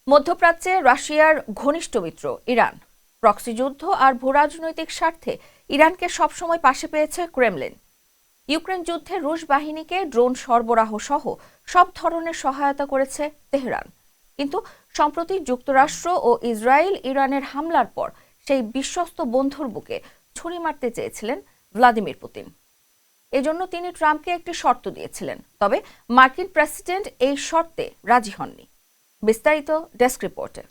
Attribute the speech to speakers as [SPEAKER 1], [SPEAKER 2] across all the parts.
[SPEAKER 1] মধ্যপ্রাচ্যে রাশিয়ার ঘনিষ্ঠ মিত্র ইরান প্রক্সি যুদ্ধ আর ভূরাজনৈতিক স্বার্থে ইরানকে সবসময় পাশে পেয়েছে ক্রেমলিন। ইউক্রেন যুদ্ধে রুশ বাহিনীকে ড্রোন সরবরাহ সহ সব ধরনের সহায়তা করেছে তেহরান। কিন্তু সম্প্রতি যুক্তরাষ্ট্র ও ইসরায়েল ইরানের হামলার পর সেই বিশ্বস্ত বন্ধুর বুকে ছুরি মারতে চেয়েছিলেন ভ্লাদিমির পুতিন। এজন্য তিনি ট্রাম্পকে একটি শর্ত দিয়েছিলেন, তবে মার্কিন প্রেসিডেন্ট এই শর্তে রাজি হননি। বিস্তারিত ডেস্ক রিপোর্টে।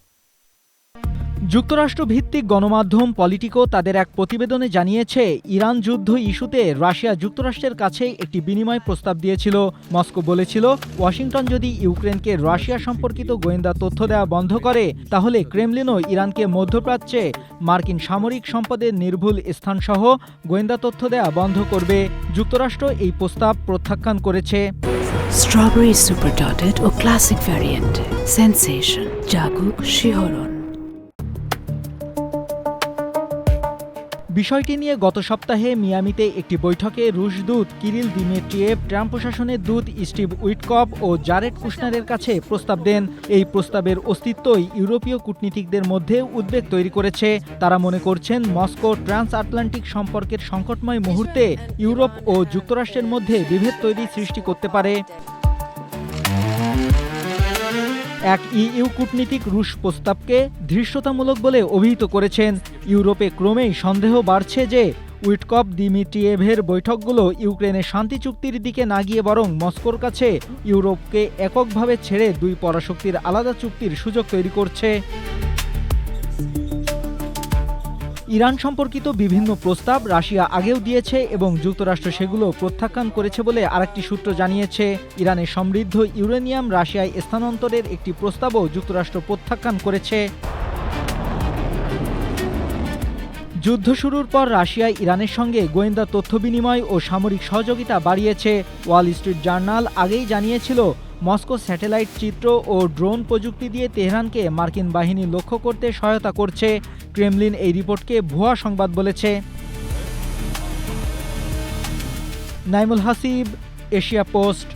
[SPEAKER 2] যুক্তরাষ্ট্র ভিত্তিক গণমাধ্যম পলিটিকো তাদের এক প্রতিবেদনে জানিয়েছে, ইরান যুদ্ধ ইস্যুতে রাশিয়া যুক্তরাষ্ট্রের কাছে একটি বিনিময় প্রস্তাব দিয়েছিল। মস্কো বলেছিল, ওয়াশিংটন যদি ইউক্রেনকে রাশিয়া সম্পর্কিত গোয়েন্দা তথ্য দেওয়া বন্ধ করে, তাহলে ক্রেমলিনও ইরানকে মধ্যপ্রাচ্যে মার্কিন সামরিক সম্পদের নির্ভুল স্থানসহ গোয়েন্দা তথ্য দেওয়া বন্ধ করবে। যুক্তরাষ্ট্র এই প্রস্তাব প্রত্যাখ্যান করেছে।
[SPEAKER 3] স্ট্রবেরি সুপার ডটেড ও ক্লাসিক ভ্যারিয়েন্টে সেন্সেশন জাগুক শিহরণ।
[SPEAKER 2] বিষয়টি নিয়ে গত সপ্তাহে মিয়ামিতে একটি বৈঠকে রুশ দূত কিরিল দিমিত্রিয়েভ ট্রাম্প প্রশাসনের দূত স্টিভ উইটকফ ও জারেড কুশনারের কাছে প্রস্তাব দেন। এই প্রস্তাবের অস্তিত্বই ইউরোপীয় কূটনীতিকদের মধ্যে উদ্বেগ তৈরি করেছে। তারা মনে করছেন, মস্কো ট্রান্স আটলান্টিক সম্পর্কের সংকটময় মুহূর্তে ইউরোপ ও যুক্তরাষ্ট্রের মধ্যে বিভেদ তৈরি সৃষ্টি করতে পারে। এক ইইউ কূটনীতিক রুশ প্রস্তাবকে ধৃষ্টতামূলক বলে অভিহিত করেছেন। ইউরোপে ক্রমেই সন্দেহ বাড়ছে যে উইটকফ দিমিত্রিয়েভের বৈঠকগুলো ইউক্রেনের শান্তি চুক্তির দিকে না গিয়ে বরং মস্কোর কাছে ইউরোপকে এককভাবে ছেড়ে দুই পরাশক্তির আলাদা চুক্তির সুযোগ তৈরি করছে। ইরান সম্পর্কিত বিভিন্ন প্রস্তাব রাশিয়া আগেও দিয়েছে এবং যুক্তরাষ্ট্র সেগুলো প্রত্যাখ্যান করেছে বলে আরেকটি সূত্র জানিয়েছে। ইরানের সমৃদ্ধ ইউরেনিয়াম রাশিয়ায় স্থানান্তরের একটি প্রস্তাবও যুক্তরাষ্ট্র প্রত্যাখ্যান করেছে। যুদ্ধ শুরুর পর রাশিয়া ইরানের সঙ্গে গোয়েন্দা তথ্য বিনিময় ও সামরিক সহযোগিতা বাড়িয়েছে। ওয়াল স্ট্রিট জার্নাল আগেই জানিয়েছিল, মস্কো স্যাটেলাইট চিত্র ও ড্রোন প্রযুক্তি দিয়ে তেহরানকে মার্কিন বাহিনী লক্ষ্য করতে সহায়তা করছে। ক্রেমলিন এই রিপোর্টকে ভুয়া সংবাদ বলেছে। Naimul Hasib, Asia post.